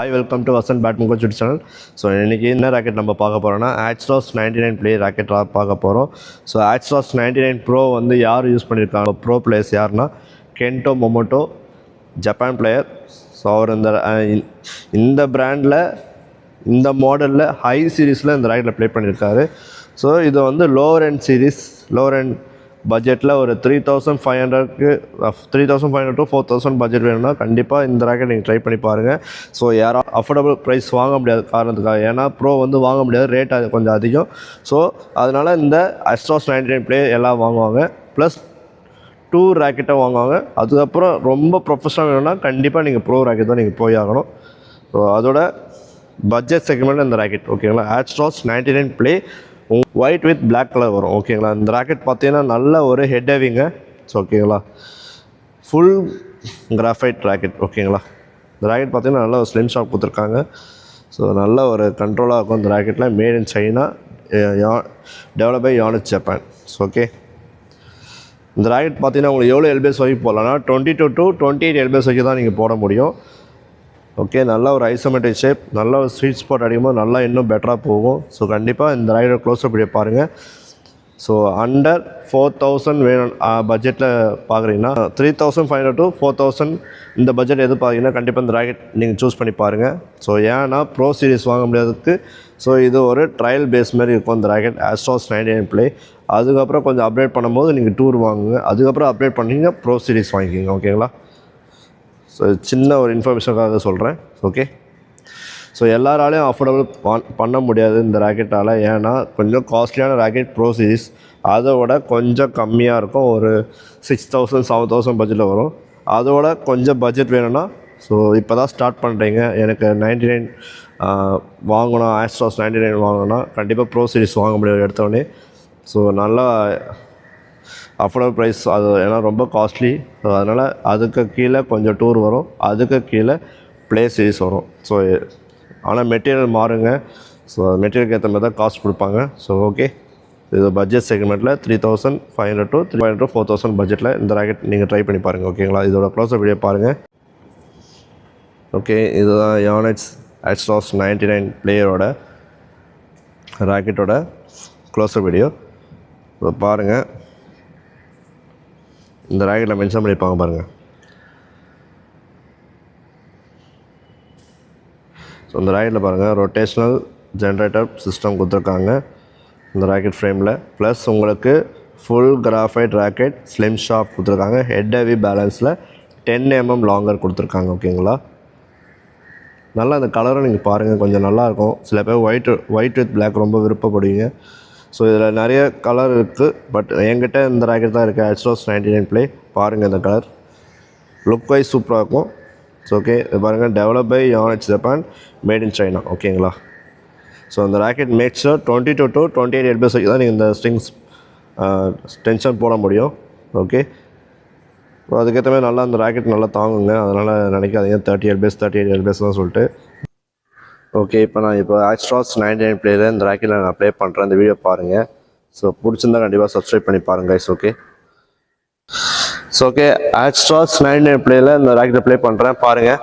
Hi welcome to Vasan பேட்மின் coach channel. So இன்றைக்கி என்ன rocket நம்ம பார்க்க போகிறோம்னா ஆட்ஸ்டாஸ் 99 ப்ளே ராக்கெட் பார்க்க போகிறோம். ஸோ ஆட்ஸ்டாஸ் 99 ப்ரோ வந்து யார் யூஸ் பண்ணியிருக்காங்க, ப்ரோ பிளேயர்ஸ் யாருன்னா கென்டோ மொமோட்டோ, ஜப்பான் பிளேயர். ஸோ அவர் இந்த பிராண்டில் இந்த மாடலில் ஹை சீரீஸில் இந்த ராக்கெட்டில் ப்ளே பண்ணியிருக்காரு. ஸோ இது வந்து lower end series, lower end பட்ஜெட்டில் ஒரு 3500 to 4000 பட்ஜெட் வேணும்னா கண்டிப்பாக இந்த ராக்கெட் நீங்கள் ட்ரை பண்ணி பாருங்கள். ஸோ யாரும் அஃபோர்டபுள் ப்ரைஸ் வாங்க முடியாத காரணத்துக்காக, ஏன்னா ப்ரோ வந்து வாங்க முடியாது, ரேட் அது கொஞ்சம் அதிகம். ஸோ அதனால் இந்த ஆட்ஸ்டாஸ் 99 ப்ளே எல்லாம் வாங்குவாங்க, ப்ளஸ் 2 ராக்கெட்டை வாங்குவாங்க. அதுக்கப்புறம் ரொம்ப ப்ரொஃபஷனல் வேணும்னா கண்டிப்பாக நீங்கள் ப்ரோ ராக்கெட் தான் நீங்கள் போய் ஆகணும். ஸோ அதோட பட்ஜெட் செக்மெண்ட் இந்த ராக்கெட் ஓகேங்களா. ஆட்ஸ்டாஸ் 99 play white with black colour வரும் ஓகேங்களா. இந்த ராக்கெட் பார்த்தீங்கன்னா நல்ல ஒரு ஹெட் ஹெவிங்க. ஸோ ஓகேங்களா, ஃபுல் கிராஃபைட் ராக்கெட் ஓகேங்களா. இந்த ராக்கெட் பார்த்தீங்கன்னா நல்ல ஒரு ஸ்லிம் ஷாட் கொடுத்துருக்காங்க. ஸோ நல்ல ஒரு கண்ட்ரோலாக இருக்கும் இந்த ராக்கெட்டில். Made in China, develop by யானிச் ஜப்பான். ஸோ ஓகே, இந்த ராக்கெட் பார்த்தீங்கன்னா உங்களுக்கு எவ்வளோ எல்பிஎஸ் வரைக்கும் போடலாம்னா 22 to 28 எல்பிஎஸ் வரைக்கும் தான் நீங்கள் போட முடியும். ஓகே, நல்ல ஒரு ஐசோமெட்ரிக் ஷேப், நல்ல ஒரு ஸ்வீட் ஸ்பாட் அடிக்கும்போது நல்லா இன்னும் பெட்டராக போகும். ஸோ கண்டிப்பாக இந்த ராக்கெட்டை க்ளோஸ்அப் பண்ணி பாருங்கள். ஸோ அண்டர் 4000 வேணும் பட்ஜெட்டில் பார்க்குறீங்கன்னா 3500 to 4000 இந்த பட்ஜெட் எது பார்த்தீங்கன்னா கண்டிப்பாக இந்த ராக்கெட் நீங்கள் சூஸ் பண்ணி பாருங்கள். ஸோ ஏன்னா ப்ரோ சீரிஸ் வாங்க முடியாததுக்கு ஸோ இது ஒரு ட்ரையல் பேஸ் மாதிரி இருக்கும் இந்த ராக்கெட் ஆட்ஸ்டாஸ் 99 ப்ளே. அதுக்கப்புறம் கொஞ்சம் அப்டேட் பண்ணும்போது நீங்கள் டூர் வாங்குங்க, அதுக்கப்புறம் அப்டேட் பண்ணிங்க ப்ரோ சீரிஸ் வாங்கிக்கிங்க ஓகேங்களா. ஸோ சின்ன ஒரு இன்ஃபர்மேஷனுக்காக சொல்கிறேன். ஓகே, ஸோ எல்லாராலையும் அஃபோர்டபுள் பண்ண முடியாது இந்த ராக்கெட்டால், ஏன்னா கொஞ்சம் காஸ்ட்லியான ராக்கெட் ப்ரோ சீரிஸ், அதோட கொஞ்சம் கம்மியாக இருக்கும், ஒரு 6000 7000 பட்ஜெட்டில் வரும். அதோட கொஞ்சம் பட்ஜெட் வேணும்னா ஸோ இப்போ தான் ஸ்டார்ட் பண்ணுறீங்க, எனக்கு 99 வாங்கணும், ஆட்ஸ்டாஸ் 99 வாங்கணும்னா கண்டிப்பாக ப்ரோ சீரிஸ் வாங்க முடியாது எடுத்தோடனே. ஸோ நல்லா அஃபோர்டபுள் ப்ரைஸ் அது, ஏன்னா ரொம்ப காஸ்ட்லி. ஸோ அதனால் அதுக்கு கீழே கொஞ்சம் டூர் வரும், அதுக்கு கீழே ப்ளே சீரிஸ் வரும். ஸோ ஆனால் மெட்டீரியல் மாறுங்க. ஸோ மெட்டீரியலுக்கு ஏற்ற மாதிரி தான் காஸ்ட் கொடுப்பாங்க. ஸோ ஓகே, இது பட்ஜெட் செக்மெண்ட்டில் 3500 to 4000 பட்ஜெட்டில் இந்த ராக்கெட் நீங்கள் ட்ரை பண்ணி பாருங்கள் ஓகேங்களா. இதோட க்ளோஸ்அப் வீடியோ பாருங்கள். ஓகே, இதுதான் யானிச் ஆட்ஸ்டாஸ் 99 பிளேயரோட ராக்கெட்டோட க்ளோஸ்அப் வீடியோ. இப்போ பாருங்கள், இந்த ராக்கெட்டில் மென்ஷன் பண்ணியிருப்பாங்க பாருங்கள். ஸோ இந்த ராக்கெட்டில் பாருங்கள் ரொட்டேஷ்னல் ஜென்ரேட்டர் சிஸ்டம் கொடுத்துருக்காங்க இந்த ராக்கெட் ஃப்ரேமில். ப்ளஸ் உங்களுக்கு full graphite rocket, slim shop கொடுத்துருக்காங்க. ஹெட் ஹெவி பேலன்ஸில் 10 mm லாங்கர் கொடுத்துருக்காங்க ஓகேங்களா. நல்லா அந்த கலரும் நீங்கள் பாருங்கள், கொஞ்சம் நல்லாயிருக்கும். சில பேர் ஒயிட் வித் பிளாக் ரொம்ப விருப்பப்படுவீங்க. ஸோ இதில் நிறைய கலர் இருக்குது, பட் என்கிட்ட இந்த ராக்கெட் தான் இருக்குது ஆட்ஸ்டாஸ் 99 ப்ளே. பாருங்கள் இந்த கலர் லுக் வைஸ் சூப்பராக இருக்கும். ஸோ ஓகே, இது பாருங்கள், டெவலப் பை யானிச் ஜப்பான், மேட் இன் சைனா ஓகேங்களா. ஸோ இந்த rocket make sure 22 to 28 LBS வரைக்கும் தான் நீங்கள் இந்த ஸ்ட்ரிங்ஸ் டென்ஷன் போட முடியும். ஓகே, ஸோ அதுக்கேற்ற மாதிரி நல்லா இந்த ராக்கெட் நல்லா தாங்குங்க, அதனால் நினைக்காதீங்க 38 எல்பிஎஸ் தான் சொல்லிட்டு. ஓகே, இப்போ ஆட்ஸ்டாஸ் 99 ப்ளேயில் இந்த ராக்கெட்டில் நான் ப்ளே பண்ணுறேன், இந்த வீடியோ பாருங்கள். ஸோ பிடிச்சிருந்தா கண்டிப்பாக சப்ஸ்கிரைப் பண்ணி பாருங்கள் கைஸ். ஓகே, ஸோ ஓகே, ஆட்ஸ்டாஸ் 99 ப்ளேயில் இந்த ராக்கெட்டை ப்ளே பண்ணுறேன் பாருங்கள்.